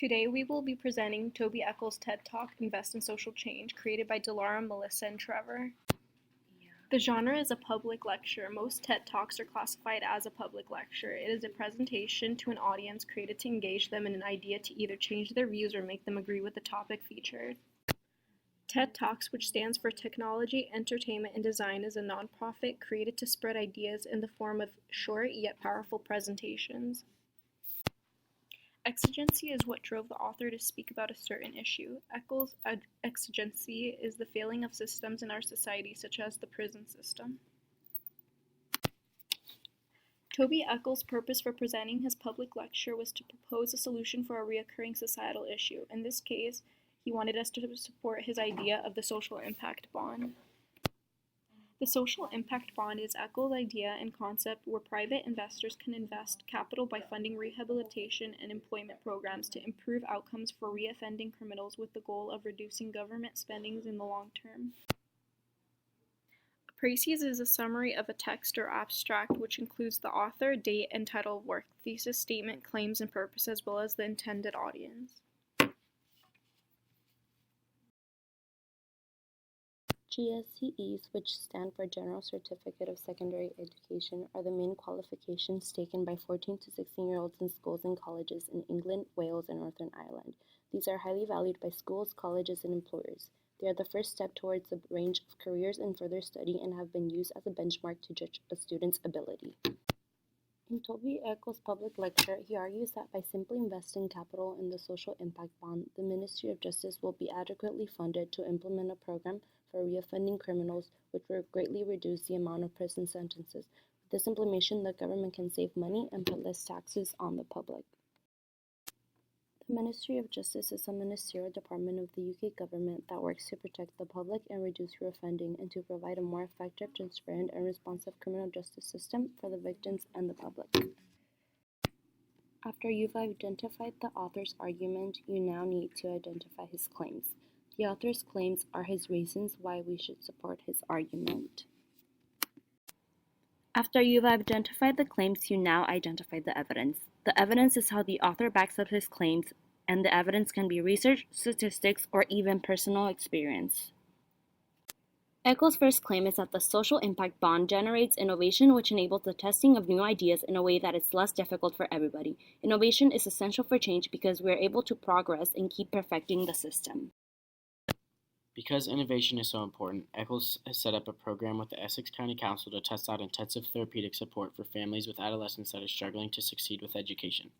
Today we will be presenting Toby Eccles' TED Talk, Invest in Social Change, created by Dilara, Melissa, and Trevor. The genre is a public lecture. Most TED Talks are classified as a public lecture. It is a presentation to an audience created to engage them in an idea to either change their views or make them agree with the topic featured. TED Talks, which stands for Technology, Entertainment, and Design, is a nonprofit created to spread ideas in the form of short yet powerful presentations. Exigency is what drove the author to speak about a certain issue. Eccles' exigency is the failing of systems in our society, such as the prison system. Toby Eccles' purpose for presenting his public lecture was to propose a solution for a recurring societal issue. In this case, he wanted us to support his idea of the social impact bond. The social impact bond is Eccles' idea and concept where private investors can invest capital by funding rehabilitation and employment programs to improve outcomes for reoffending criminals with the goal of reducing government spending in the long term. A précis is a summary of a text or abstract which includes the author, date, and title of work, thesis statement, claims, and purpose, as well as the intended audience. GSCEs, which stand for General Certificate of Secondary Education, are the main qualifications taken by 14 to 16-year-olds in schools and colleges in England, Wales, and Northern Ireland. These are highly valued by schools, colleges, and employers. They are the first step towards a range of careers and further study and have been used as a benchmark to judge a student's ability. In Toby Eccles' public lecture, he argues that by simply investing capital in the social impact bond, the Ministry of Justice will be adequately funded to implement a program for reoffending criminals, which will greatly reduce the amount of prison sentences. With this implementation, the government can save money and put less taxes on the public. The Ministry of Justice is a ministerial department of the UK government that works to protect the public and reduce reoffending and to provide a more effective, transparent, and responsive criminal justice system for the victims and the public. After you've identified the author's argument, you now need to identify his claims. The author's claims are his reasons why we should support his argument. After you've identified the claims, you now identify the evidence. The evidence is how the author backs up his claims, and the evidence can be research, statistics, or even personal experience. Eccles' first claim is that the social impact bond generates innovation which enables the testing of new ideas in a way that is less difficult for everybody. Innovation is essential for change because we are able to progress and keep perfecting the system. Because innovation is so important, Eccles has set up a program with the Essex County Council to test out intensive therapeutic support for families with adolescents that are struggling to succeed with education.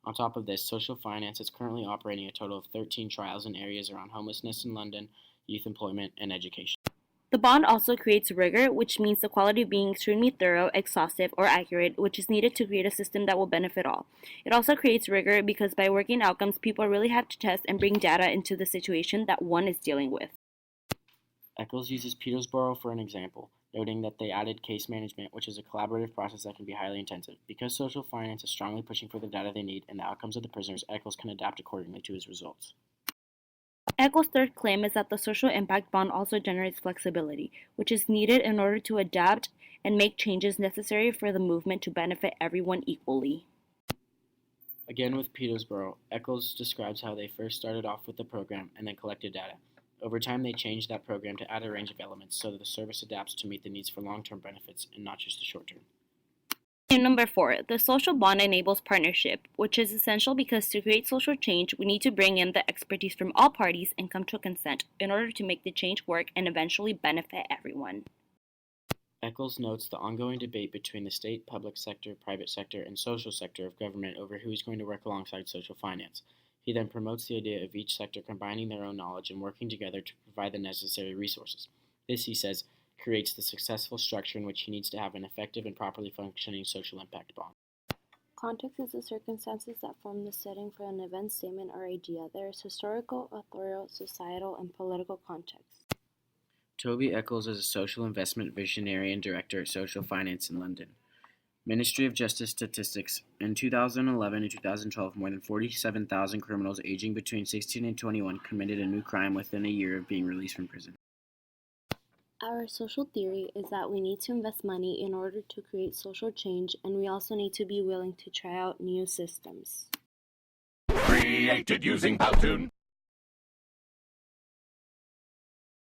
On top of this, Social Finance is currently operating a total of 13 trials in areas around homelessness in London, youth employment, and education. The bond also creates rigor, which means the quality of being extremely thorough, exhaustive, or accurate, which is needed to create a system that will benefit all. It also creates rigor because by working outcomes, people really have to test and bring data into the situation that one is dealing with. Eccles uses Peterborough for an example, noting that they added case management, which is a collaborative process that can be highly intensive. Because Social Finance is strongly pushing for the data they need and the outcomes of the prisoners, Eccles can adapt accordingly to his results. Eccles' third claim is that the social impact bond also generates flexibility, which is needed in order to adapt and make changes necessary for the movement to benefit everyone equally. Again with Peterborough, Eccles describes how they first started off with the program and then collected data. Over time, they changed that program to add a range of elements so that the service adapts to meet the needs for long-term benefits and not just the short-term. And number 4, the social bond enables partnership, which is essential because to create social change, we need to bring in the expertise from all parties and come to a consent in order to make the change work and eventually benefit everyone. Eccles notes the ongoing debate between the state, public sector, private sector, and social sector of government over who is going to work alongside social finance. He then promotes the idea of each sector combining their own knowledge and working together to provide the necessary resources. This, he says, creates the successful structure in which he needs to have an effective and properly functioning social impact bond. Context is the circumstances that form the setting for an event, statement, or idea. There is historical, authorial, societal, and political context. Toby Eccles is a social investment visionary and director at Social Finance in London. Ministry of Justice statistics. In 2011 and 2012, more than 47,000 criminals aging between 16 and 21 committed a new crime within a year of being released from prison. Our social theory is that we need to invest money in order to create social change, and we also need to be willing to try out new systems. created using Powtoon.